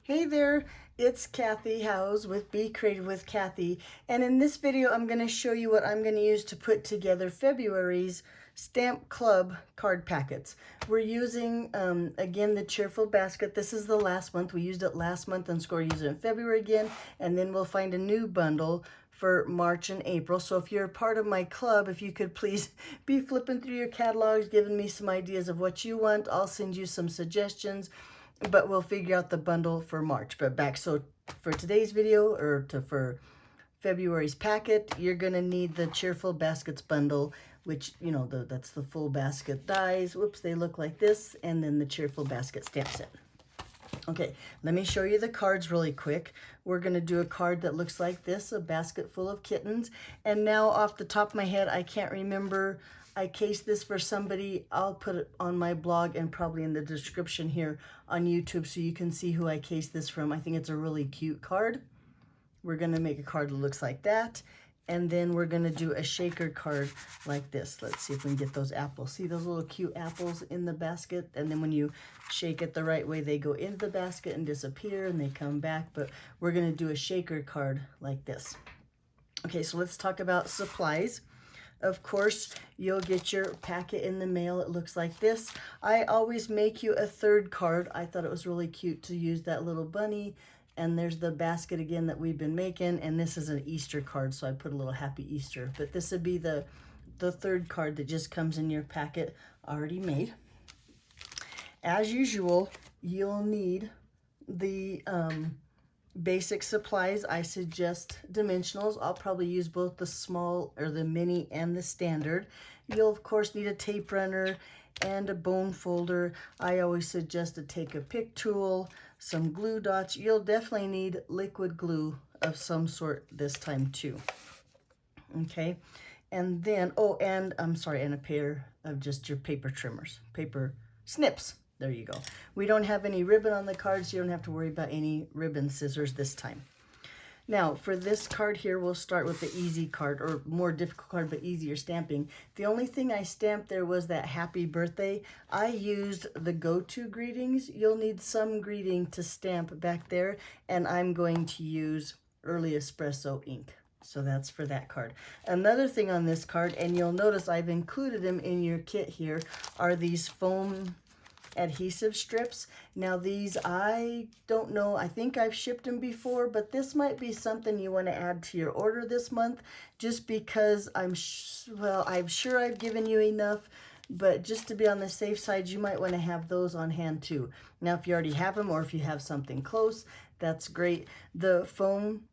Hey there, it's Kathy Howes with Be Creative with Kathy, and in this video I'm going to show you what I'm going to use to put together February's Stamp Club card packets. We're using, again, the Cheerful Basket. This is the last month. We used it last month and we're going to use it in February again, and then we'll find a new bundle for March and April. So if you're a part of my club, if you could please be flipping through your catalogs, giving me some ideas of what you want. I'll send you some suggestions, but we'll figure out the bundle for March. But back, so for today's video, for February's packet, you're gonna need the Cheerful Baskets bundle, which, you know, that's the full basket dies. Whoops, they look like this, and then the Cheerful Basket stamp set. Okay, let me show you the cards really quick. We're gonna do a card that looks like this, a basket full of kittens. And now off the top of my head, I can't remember. I cased this for somebody. I'll put it on my blog and probably in the description here on YouTube so you can see who I cased this from. I think it's a really cute card. We're gonna make a card that looks like that. And then we're gonna do a shaker card like this. Let's see if we can get those apples. See those little cute apples in the basket? And then when you shake it the right way, they go into the basket and disappear and they come back. But we're gonna do a shaker card like this. Okay, so let's talk about supplies. Of course, you'll get your packet in the mail. It looks like this. I always make you a third card. I thought it was really cute to use that little bunny. And there's the basket again that we've been making. And this is an Easter card, so I put a little Happy Easter. But this would be the third card that just comes in your packet already made. As usual, you'll need the basic supplies. I suggest dimensionals. I'll probably use both the small or the mini and the standard. You'll of course need a tape runner and a bone folder. I always suggest to take a pick tool, some glue dots. You'll definitely need liquid glue of some sort this time too. Okay, and then, oh, and I'm sorry, and a pair of just your paper trimmers, paper snips. There you go. We don't have any ribbon on the card, so you don't have to worry about any ribbon scissors this time. Now, for this card here, we'll start with the easy card, or more difficult card, but easier stamping. The only thing I stamped there was that happy birthday. I used the go-to greetings. You'll need some greeting to stamp back there, and I'm going to use Early Espresso ink. So that's for that card. Another thing on this card, and you'll notice I've included them in your kit here, are these foam adhesive strips. Now these, I don't know, I think I've shipped them before, but this might be something you want to add to your order this month, just because I'm sure I've given you enough, but just to be on the safe side, you might want to have those on hand too. Now if you already have them, or if you have something close, that's great. The foam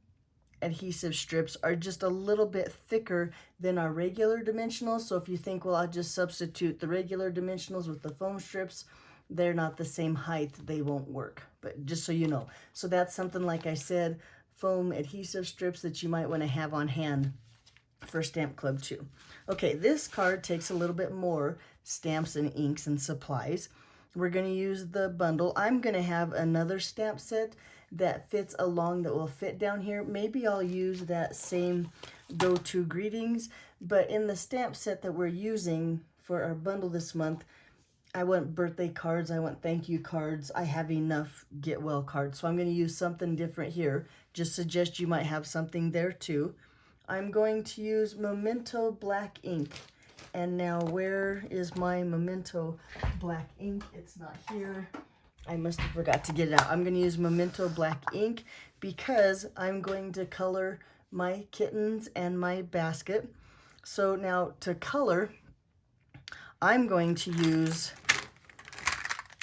adhesive strips are just a little bit thicker than our regular dimensionals, so if you think, well, I'll just substitute the regular dimensionals with the foam strips, they're not the same height, they won't work. But just so you know, so that's something, like I said, foam adhesive strips that you might want to have on hand for Stamp Club too. Okay, this card takes a little bit more stamps and inks and supplies. We're going to use the bundle. I'm going to have another stamp set that fits along, that will fit down here. Maybe I'll use that same go-to greetings, but in the stamp set that we're using for our bundle this month, I want birthday cards, I want thank you cards, I have enough get well cards, so I'm going to use something different here. Just suggest you might have something there too. I'm going to use Memento black ink. And now, where is my Memento black ink? It's not here. I must have forgot to get it out. I'm going to use Memento black ink because I'm going to color my kittens and my basket. So now to color, I'm going to use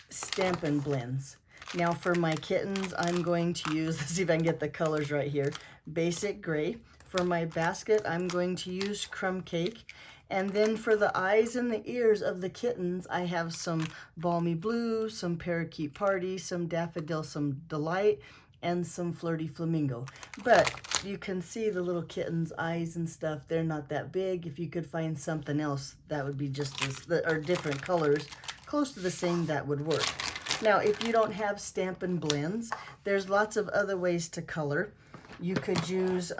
Stampin' Blends. Now for my kittens, I'm going to use, let's see if I can get the colors right here, Basic Gray. For my basket, I'm going to use Crumb Cake. And then for the eyes and the ears of the kittens, I have some Balmy Blue, some Parakeet Party, some Daffodil, some Delight, and some Flirty Flamingo. But you can see the little kittens' eyes and stuff, they're not that big. If you could find something else that would be just as, or different colors, close to the same, that would work. Now, if you don't have Stampin' Blends, there's lots of other ways to color. You could use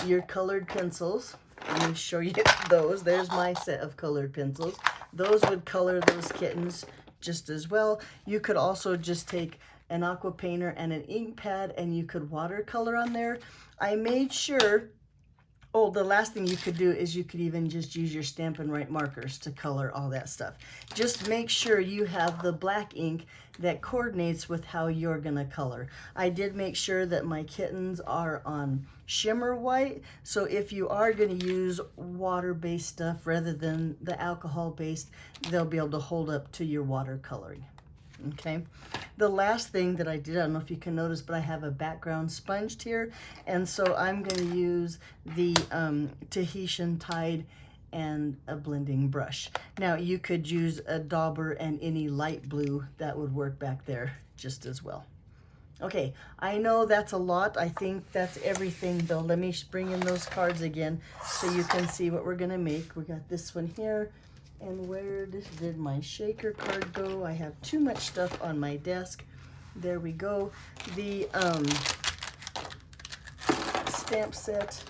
your colored pencils. Let me show you those. There's my set of colored pencils. Those would color those kittens just as well. You could also just take an aqua painter, and an ink pad, and you could watercolor on there. I made sure, oh, the last thing you could do is you could even just use your Stampin' Write markers to color all that stuff. Just make sure you have the black ink that coordinates with how you're gonna color. I did make sure that my kittens are on shimmer white, so if you are gonna use water-based stuff rather than the alcohol-based, they'll be able to hold up to your watercoloring. Okay, the last thing that I did, I don't know if you can notice, but I have a background sponged here, and so I'm going to use the Tahitian Tide and a blending brush. Now you could use a dauber and any light blue, that would work back there just as well. Okay, I know that's a lot. I think that's everything though. Let me bring in those cards again so you can see what we're gonna make. We got this one here. And where did my shaker card go? I have too much stuff on my desk. There we go. The stamp set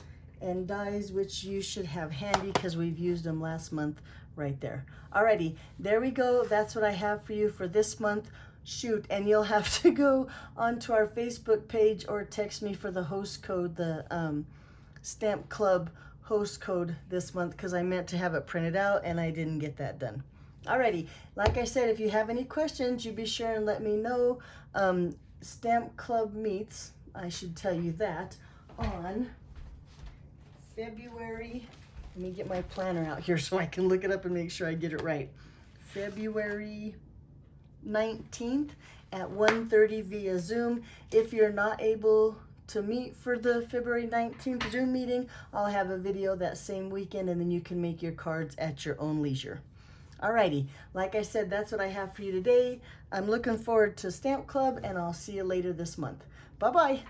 and dies, which you should have handy because we've used them last month, right there. Alrighty, there we go. That's what I have for you for this month. Shoot, and you'll have to go onto our Facebook page or text me for the host code, the Stamp Club host code this month, because I meant to have it printed out and I didn't get that done. Alrighty, like I said, if you have any questions, you be sure and let me know. Stamp Club meets, I should tell you that, on February, let me get my planner out here so I can look it up and make sure I get it right. February 19th at 1:30 via Zoom. If you're not able to meet for the February 19th Zoom meeting, I'll have a video that same weekend, and then you can make your cards at your own leisure. Alrighty, like I said, that's what I have for you today. I'm looking forward to Stamp Club, and I'll see you later this month. Bye-bye.